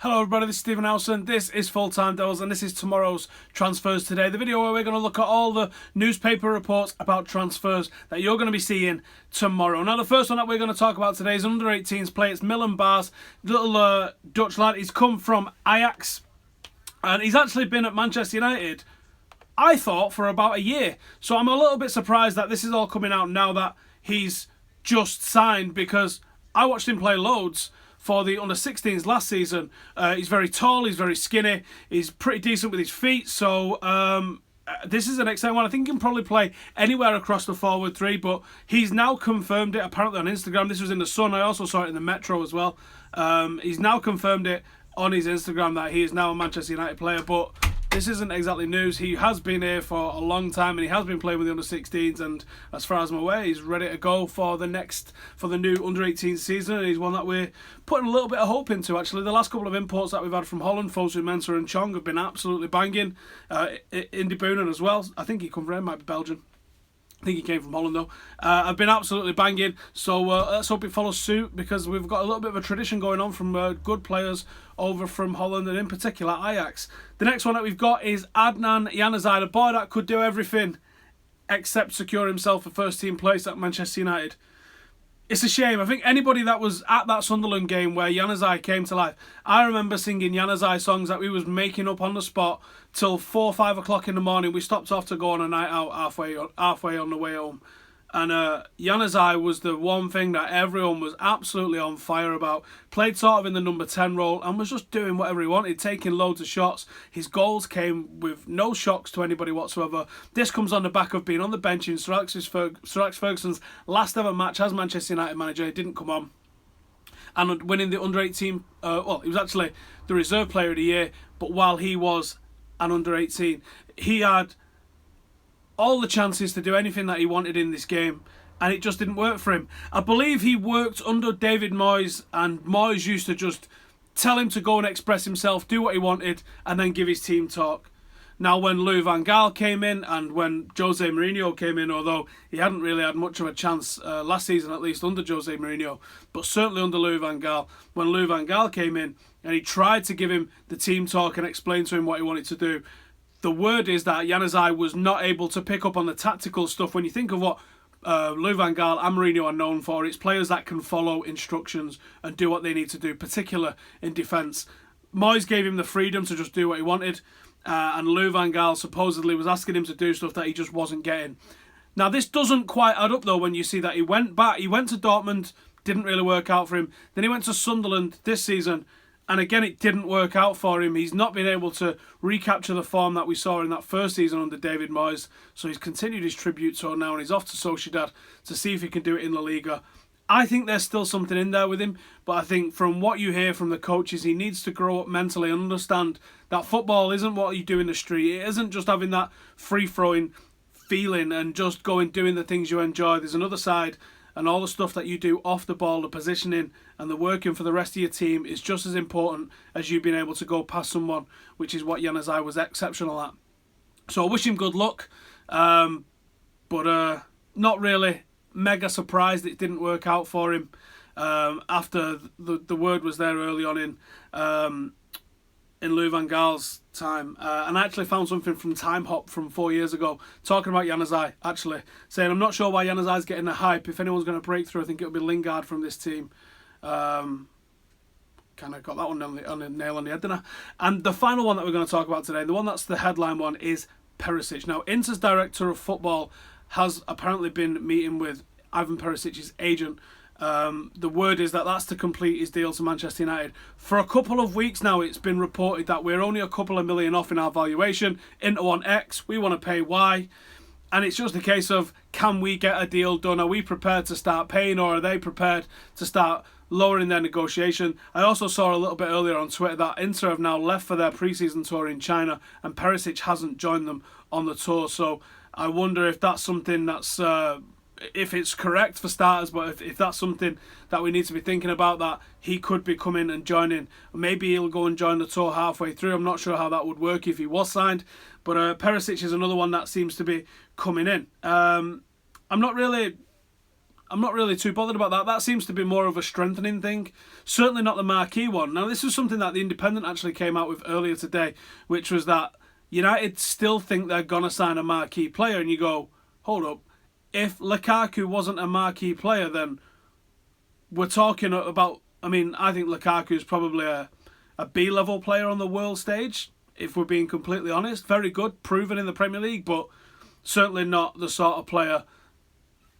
Hello everybody, this is Stephen Howson, this is Full Time Devils and this is tomorrow's Transfers Today, the video where we're going to look at all the newspaper reports about transfers that you're going to be seeing tomorrow. Now the first one that we're going to talk about today is an under-18s player. It's Milan Bars, little Dutch lad. He's come from Ajax and he's actually been at Manchester United, I thought, for about a year. So I'm a little bit surprised that this is all coming out now that he's just signed, because I watched him play loads for the under-16s last season. He's very tall, he's very skinny, he's pretty decent with his feet, so this is an exciting one. I think he can probably play anywhere across the forward three, but he's now confirmed it apparently on Instagram. This was in the Sun, I also saw it in the Metro as well. He's now confirmed it on his Instagram that he is now a Manchester United player, but this isn't exactly news. He has been here for a long time and he has been playing with the under-16s, and as far as I'm aware, he's ready to go for the new under-18 season, and he's one that we're putting a little bit of hope into actually. The last couple of imports that we've had from Holland, Fosu Mensah and Chong, have been absolutely banging. Indy Boonen as well. I think he come from, might be Belgian. I think he came from Holland though. I've been absolutely banging, so let's hope it follows suit, because we've got a little bit of a tradition going on from good players over from Holland, and in particular Ajax. The next one that we've got is Adnan Januzaj, the boy that could do everything except secure himself a first team place at Manchester United. It's a shame. I think anybody that was at that Sunderland game where Januzaj came to life, I remember singing Januzaj songs that we was making up on the spot till 4 or 5 o'clock in the morning. We stopped off to go on a night out halfway on the way home. And Januzaj was the one thing that everyone was absolutely on fire about. Played sort of in the number 10 role and was just doing whatever he wanted, taking loads of shots. His goals came with no shocks to anybody whatsoever. This comes on the back of being on the bench in Sir Alex Ferguson's last ever match as Manchester United manager. He didn't come on. And winning the under-18, he was actually the reserve player of the year, but while he was an under-18, he had all the chances to do anything that he wanted in this game, and it just didn't work for him. I believe he worked under David Moyes, and Moyes used to just tell him to go and express himself, do what he wanted, and then give his team talk. Now, when Louis van Gaal came in and when Jose Mourinho came in, although he hadn't really had much of a chance last season, at least under Jose Mourinho, but certainly under Louis van Gaal, when Louis van Gaal came in and he tried to give him the team talk and explain to him what he wanted to do, the word is that Januzaj was not able to pick up on the tactical stuff. When you think of what Louis van Gaal and Mourinho are known for, it's players that can follow instructions and do what they need to do, particularly in defence. Moyes gave him the freedom to just do what he wanted, and Louis van Gaal supposedly was asking him to do stuff that he just wasn't getting. Now this doesn't quite add up though when you see that he went to Dortmund, didn't really work out for him. Then he went to Sunderland this season, and again, it didn't work out for him. He's not been able to recapture the form that we saw in that first season under David Moyes. So he's continued his tribute tour now, and he's off to Sociedad to see if he can do it in La Liga. I think there's still something in there with him, but I think from what you hear from the coaches, he needs to grow up mentally and understand that football isn't what you do in the street. It isn't just having that free-throwing feeling and just going doing the things you enjoy. There's another side, and all the stuff that you do off the ball, the positioning and the working for the rest of your team is just as important as you being able to go past someone, which is what Januzaj was exceptional at. So I wish him good luck, but not really mega surprised it didn't work out for him after the word was there early on in Louis van Gaal's time. And I actually found something from Time Hop from 4 years ago talking about Januzaj, actually saying, I'm not sure why Januzaj's getting the hype. If anyone's going to break through, I think it'll be Lingard from this team. Kind of got that one on the nail on the head, didn't I? And the final one that we're going to talk about today, the one that's the headline one, is Perisic. Now, Inter's director of football has apparently been meeting with Ivan Perisic's agent. The word is that that's to complete his deal to Manchester United. For a couple of weeks now, it's been reported that we're only a couple of million off in our valuation. Inter want X, we want to pay Y. And it's just a case of, can we get a deal done? Are we prepared to start paying, or are they prepared to start lowering their negotiation? I also saw a little bit earlier on Twitter that Inter have now left for their pre-season tour in China, and Perisic hasn't joined them on the tour. So I wonder if that's something that's if it's correct for starters, but if that's something that we need to be thinking about, that he could be coming and joining. Maybe he'll go and join the tour halfway through. I'm not sure how that would work if he was signed, but Perisic is another one that seems to be coming in. I'm not really I'm not really too bothered about that. That seems to be more of a strengthening thing. Certainly not the marquee one. Now, this is something that the Independent actually came out with earlier today, which was that United still think they're going to sign a marquee player. And you go, hold up. If Lukaku wasn't a marquee player, then we're talking about... I mean, I think Lukaku is probably a B-level player on the world stage, if we're being completely honest. Very good, proven in the Premier League, but certainly not the sort of player,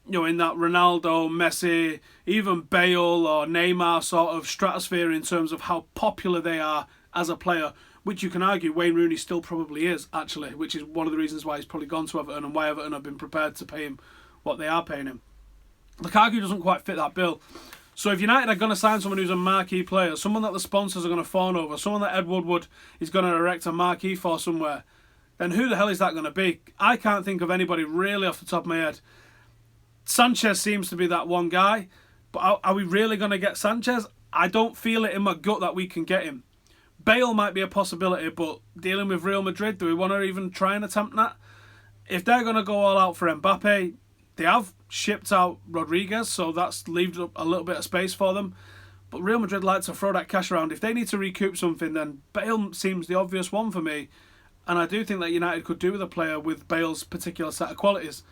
you know, in that Ronaldo, Messi, even Bale or Neymar sort of stratosphere in terms of how popular they are as a player, which you can argue Wayne Rooney still probably is, actually, which is one of the reasons why he's probably gone to Everton and why Everton have been prepared to pay him what they are paying him. Lukaku doesn't quite fit that bill. So if United are going to sign someone who's a marquee player, someone that the sponsors are going to fawn over, someone that Ed Woodward is going to erect a marquee for somewhere, then who the hell is that going to be? I can't think of anybody really off the top of my head. Sanchez seems to be that one guy, but are we really going to get Sanchez? I don't feel it in my gut that we can get him. Bale might be a possibility, but dealing with Real Madrid, do we want to even try and attempt that? If they're going to go all out for Mbappe, they have shipped out Rodriguez, so that's left up a little bit of space for them. But Real Madrid like to throw that cash around. If they need to recoup something, then Bale seems the obvious one for me. And I do think that United could do with a player with Bale's particular set of qualities.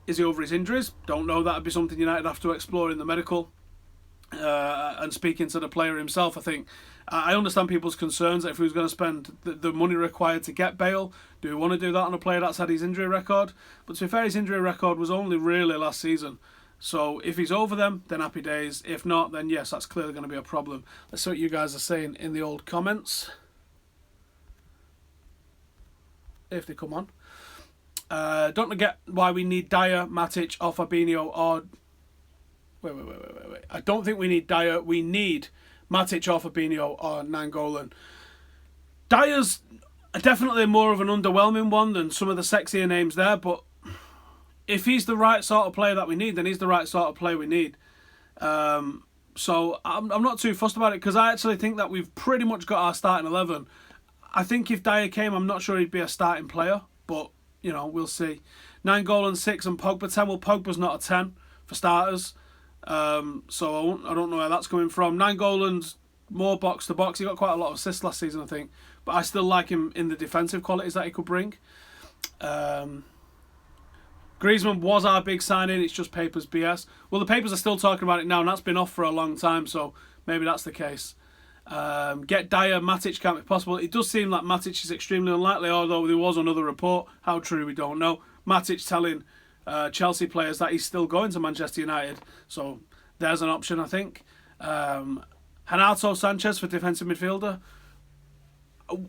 Is he over his injuries? Don't know. That would be something United have to explore in the medical. And speaking to the player himself, I think I understand people's concerns that if he was going to spend the money required to get Bale, do we want to do that on a player that's had his injury record? But to be fair, his injury record was only really last season. So if he's over them, then happy days. If not, then yes, that's clearly going to be a problem. Let's see what you guys are saying in the old comments, if they come on. Don't forget why we need Dyer, Matic, or Fabinho, or... Wait. I don't think we need Dyer. We need Matic or Fabinho or Nainggolan. Dyer's definitely more of an underwhelming one than some of the sexier names there, but if he's the right sort of player that we need, then he's the right sort of player we need. So I'm not too fussed about it, because I actually think that we've pretty much got our starting 11. I think if Dyer came, I'm not sure he'd be a starting player, but, you know, we'll see. Nainggolan 6 and Pogba 10. Well, Pogba's not a 10 for starters. So I don't know where that's coming from. Nainggolan's more box to box. He got quite a lot of assists last season, I think, but I still like him in the defensive qualities that he could bring. Griezmann was our big signing. It's just papers BS. Well, the papers are still talking about it now, and that's been off for a long time, so maybe that's the case. Get Dyer. Matic can't be possible. It does seem like Matic is extremely unlikely, although there was another report. How true, we don't know. Matic telling Chelsea players that he's still going to Manchester United, so there's an option, I think. Renato Sanchez for defensive midfielder.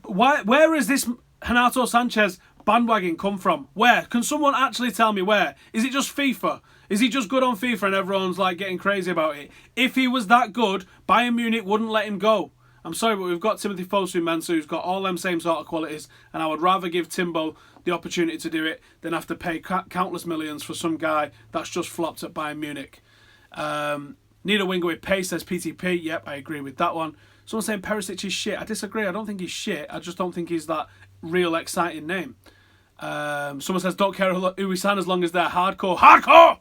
Where is this Renato Sanchez bandwagon come from? Where? Can someone actually tell me where? Is it just FIFA? Is he just good on FIFA and everyone's like getting crazy about it? If he was that good, Bayern Munich wouldn't let him go. I'm sorry, but we've got Timothy Fosu-Mensah, who's got all them same sort of qualities, and I would rather give Timbo the opportunity to do it than have to pay countless millions for some guy that's just flopped at Bayern Munich. Need a winger with pace, says PTP. Yep, I agree with that one. Someone saying Perisic is shit. I disagree. I don't think he's shit. I just don't think he's that real exciting name. Someone says don't care who we sign as long as they're hardcore. Hardcore!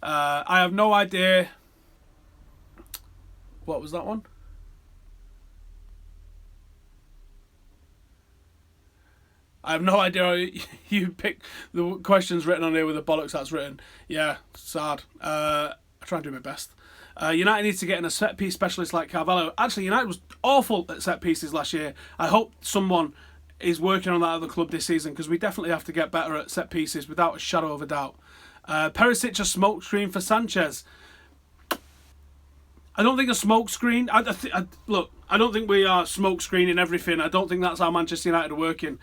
I have no idea. What was that one? I have no idea how you pick the questions written on here with the bollocks that's written. Yeah, sad. I try and do my best. United needs to get in a set-piece specialist like Carvalho. Actually, United was awful at set-pieces last year. I hope someone is working on that at the club this season, because we definitely have to get better at set-pieces without a shadow of a doubt. Perisic, a smokescreen for Sanchez. I don't think a smokescreen... Look, I don't think we are smokescreening everything. I don't think that's how Manchester United are working.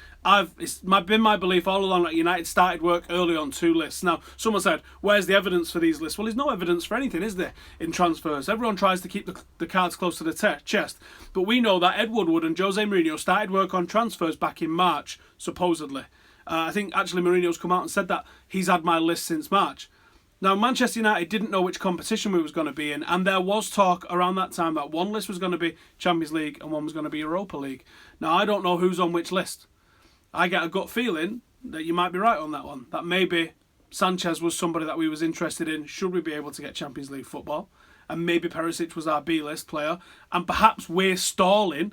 It's been my belief all along that United started work early on 2 lists. Now, someone said, where's the evidence for these lists? Well, there's no evidence for anything, is there, in transfers? Everyone tries to keep the cards close to the chest. But we know that Ed Woodward and Jose Mourinho started work on transfers back in March, supposedly. I think actually Mourinho's come out and said that he's had my list since March. Now, Manchester United didn't know which competition we was going to be in, and there was talk around that time that one list was going to be Champions League and one was going to be Europa League. Now, I don't know who's on which list. I get a gut feeling that you might be right on that one. That maybe Sanchez was somebody that we was interested in. Should we be able to get Champions League football? And maybe Perisic was our B-list player. And perhaps we're stalling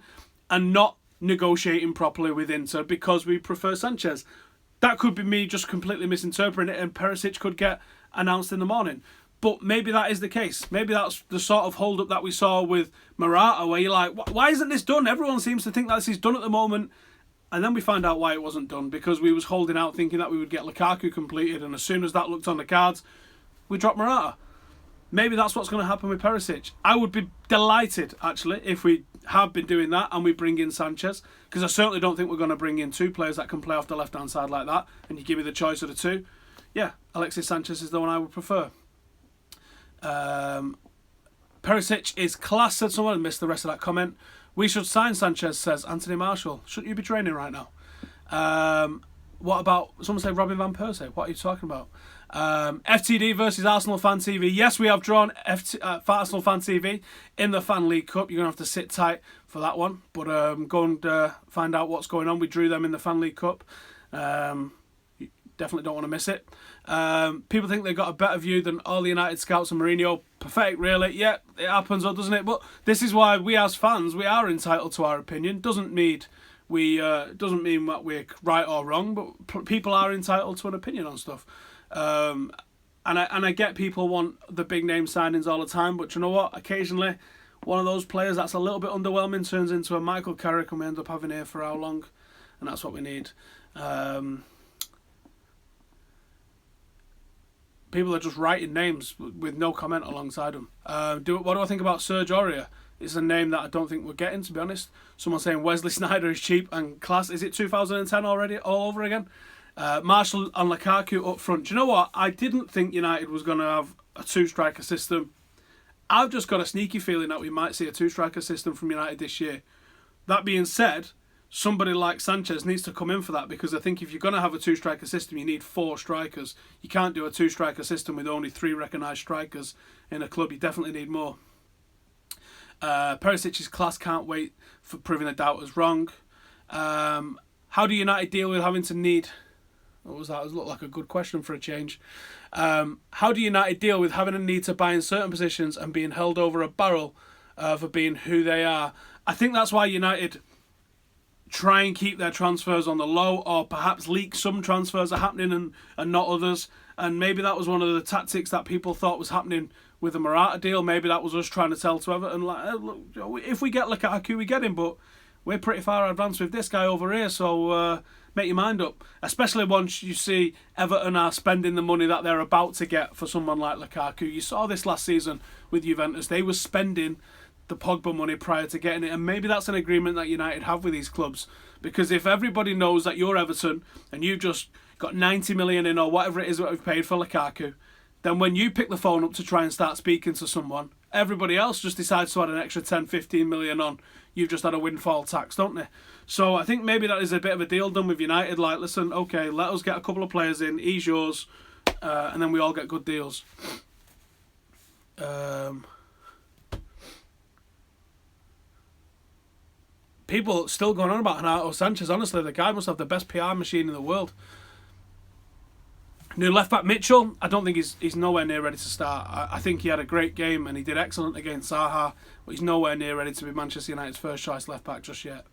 and not negotiating properly with Inter because we prefer Sanchez. That could be me just completely misinterpreting it, and Perisic could get announced in the morning. But maybe that is the case. Maybe that's the sort of hold-up that we saw with Morata, where you're like, why isn't this done? Everyone seems to think that this is done at the moment. And then we find out why it wasn't done, because we was holding out thinking that we would get Lukaku completed, and as soon as that looked on the cards, we dropped Morata. Maybe that's what's going to happen with Perisic. I would be delighted, actually, if we have been doing that and we bring in Sanchez, because I certainly don't think we're going to bring in two players that can play off the left-hand side like that, and you give me the choice of the two. Yeah, Alexis Sanchez is the one I would prefer. Perisic is class, said someone, and missed the rest of that comment. We should sign Sanchez, says Anthony Marshall. Shouldn't you be training right now? What about, someone say Robin Van Persie? What are you talking about? FTD versus Arsenal Fan TV. Yes, we have drawn Arsenal Fan TV in the Fan League Cup. You're going to have to sit tight for that one. But go and find out what's going on. We drew them in the Fan League Cup. You definitely don't want to miss it. People think they've got a better view than all the United scouts and Mourinho. Pathetic, really. Yeah, it happens, doesn't it? But this is why we as fans, we are entitled to our opinion. Doesn't mean that we're right or wrong, but people are entitled to an opinion on stuff. And I get people want the big name signings all the time, but you know what? Occasionally, one of those players that's a little bit underwhelming turns into a Michael Carrick, and we end up having here for how long? And that's what we need. People are just writing names with no comment alongside them. What do I think about Serge Aurier? It's a name that I don't think we're getting, to be honest. Someone saying Wesley Sneijder is cheap and class. Is it 2010 already, all over again? Marshall and Lukaku up front. Do you know what? I didn't think United was going to have a two-striker system. I've just got a sneaky feeling that we might see a two-striker system from United this year. That being said, somebody like Sanchez needs to come in for that, because I think if you're going to have a two-striker system, you need 4 strikers. You can't do a two-striker system with only 3 recognised strikers in a club. You definitely need more. Perisic's class, can't wait for proving the doubters wrong. How do United deal with having to need... What was that? It looked like a good question for a change. How do United deal with having a need to buy in certain positions and being held over a barrel for being who they are? I think that's why United try and keep their transfers on the low, or perhaps leak some transfers are happening and not others. And maybe that was one of the tactics that people thought was happening with the Morata deal. Maybe that was us trying to tell to Everton, like, look, if we get Lukaku, we get him, but we're pretty far advanced with this guy over here, so make your mind up. Especially once you see Everton are spending the money that they're about to get for someone like Lukaku. You saw this last season with Juventus. They were spending the Pogba money prior to getting it, and maybe that's an agreement that United have with these clubs, because if everybody knows that you're Everton and you've just got 90 million in, or whatever it is that we've paid for Lukaku, then when you pick the phone up to try and start speaking to someone, everybody else just decides to add an extra 10, 15 million on. You've just had a windfall tax, don't they? So I think maybe that is a bit of a deal done with United, like, listen, okay, let us get a couple of players in, ease yours, and then we all get good deals. People still going on about Renato Sanchez. Honestly, the guy must have the best PR machine in the world. New left-back Mitchell, I don't think he's nowhere near ready to start. I think he had a great game and he did excellent against Zaha, but he's nowhere near ready to be Manchester United's first choice left-back just yet.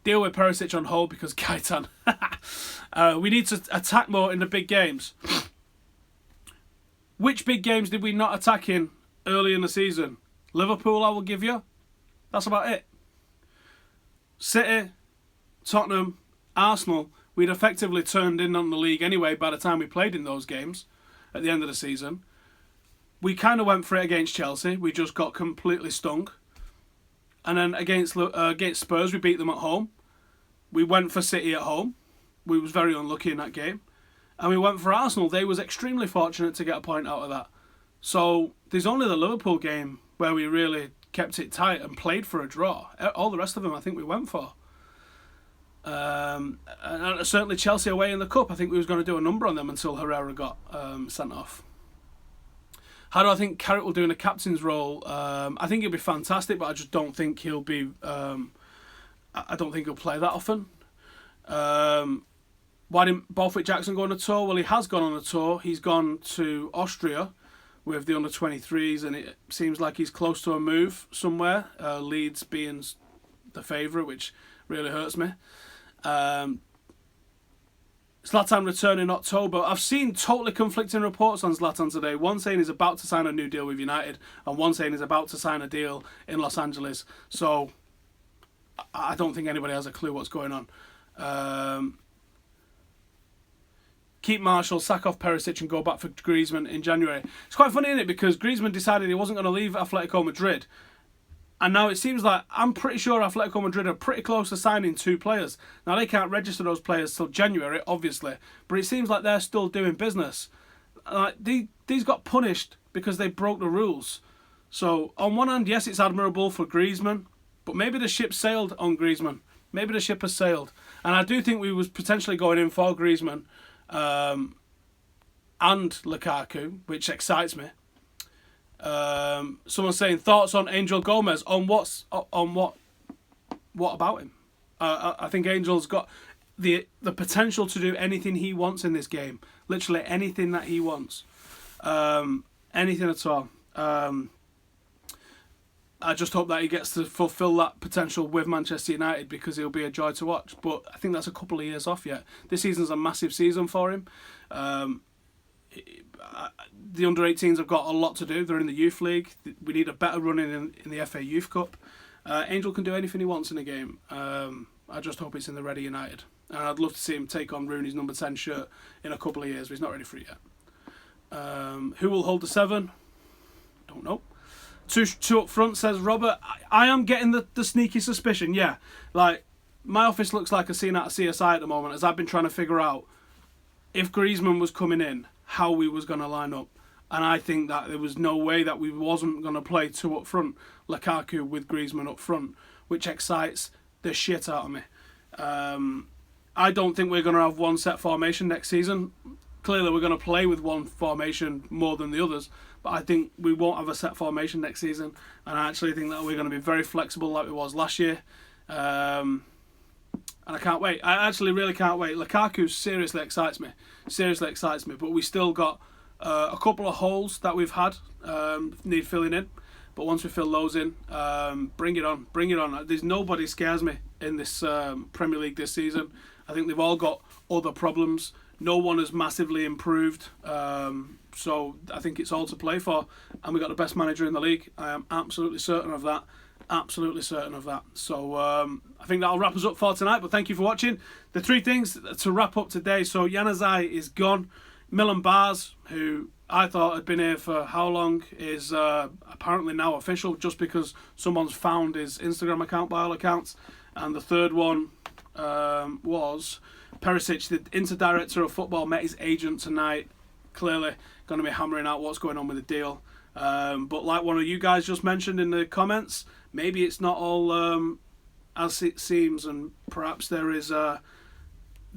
Deal with Perisic on hold because Gaetan. We need to attack more in the big games. Which big games did we not attack in early in the season? Liverpool, I will give you. That's about it. City, Tottenham, Arsenal, we'd effectively turned in on the league anyway by the time we played in those games at the end of the season. We kind of went for it against Chelsea. We just got completely stung. And then against Spurs, we beat them at home. We went for City at home. We was very unlucky in that game. And we went for Arsenal. They was extremely fortunate to get a point out of that. So there's only the Liverpool game where we really kept it tight and played for a draw. All the rest of them I think we went for. And certainly Chelsea away in the Cup, I think we was going to do a number on them until Herrera got sent off. How do I think Carrick will do in a captain's role? I think he'll be fantastic, but I just don't think he'll be... I don't think he'll play that often. Why didn't Borthwick Jackson go on a tour? Well, he has gone on a tour. He's gone to Austria with the under-23s, and it seems like he's close to a move somewhere. Leeds being the favourite, which really hurts me. Zlatan returned in October. I've seen totally conflicting reports on Zlatan today. One saying he's about to sign a new deal with United, and one saying he's about to sign a deal in Los Angeles. So I don't think anybody has a clue what's going on. Keep Marshall, sack off Perisic and go back for Griezmann in January. It's quite funny, isn't it? Because Griezmann decided he wasn't going to leave Atletico Madrid. And now it seems like, I'm pretty sure Atletico Madrid are pretty close to signing 2 players. Now they can't register those players till January, obviously. But it seems like they're still doing business. Like these got punished because they broke the rules. So on one hand, yes, it's admirable for Griezmann. But maybe the ship sailed on Griezmann. Maybe the ship has sailed. And I do think we was potentially going in for Griezmann. And Lukaku, which excites me. Someone's saying thoughts on Angel Gomez. On what about him? I think Angel's got the potential to do anything he wants in this game. Literally anything that he wants. Anything at all. I just hope that he gets to fulfil that potential with Manchester United, because he'll be a joy to watch. But I think that's a couple of years off yet. This season's a massive season for him. The under-18s have got a lot to do. They're in the Youth League. We need a better run in the FA Youth Cup. Angel can do anything he wants in the game. I just hope it's in the Ready United. And I'd love to see him take on Rooney's number 10 shirt in a couple of years, but he's not ready for it yet. Who will hold the 7? Don't know. Two up front, says Robert. I am getting the sneaky suspicion, yeah. Like, my office looks like a scene out of CSI at the moment, as I've been trying to figure out if Griezmann was coming in, how we was going to line up. And I think that there was no way that we wasn't going to play 2 up front, Lukaku with Griezmann up front, which excites the shit out of me. I don't think we're going to have one set formation next season. Clearly we're going to play with one formation more than the others, but I think we won't have a set formation next season, and I actually think that we're going to be very flexible like we was last year. And I can't wait. I actually really can't wait. Lukaku seriously excites me. But we still got a couple of holes that we've had need filling in. But once we fill those in, bring it on. There's nobody scares me in this Premier League this season. I think they've all got other problems. No one has massively improved. So I think it's all to play for. And we've got the best manager in the league. I am absolutely certain of that. So I think that'll wrap us up for tonight. But thank you for watching. The 3 things to wrap up today. So Januzaj is gone. Milan Bars, who I thought had been here for how long, is apparently now official, just because someone's found his Instagram account by all accounts. And the third one was Perišić, the Inter-Director of Football, met his agent tonight. Clearly going to be hammering out what's going on with the deal. But like one of you guys just mentioned in the comments, maybe it's not all as it seems, and perhaps there's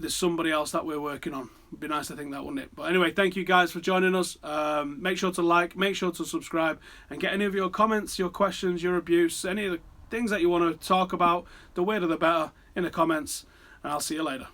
somebody else that we're working on. It'd be nice to think that, wouldn't it? But anyway, thank you guys for joining us. Make sure to like, make sure to subscribe, and get any of your comments, your questions, your abuse, any of the things that you want to talk about, the weirder the better, in the comments. And I'll see you later.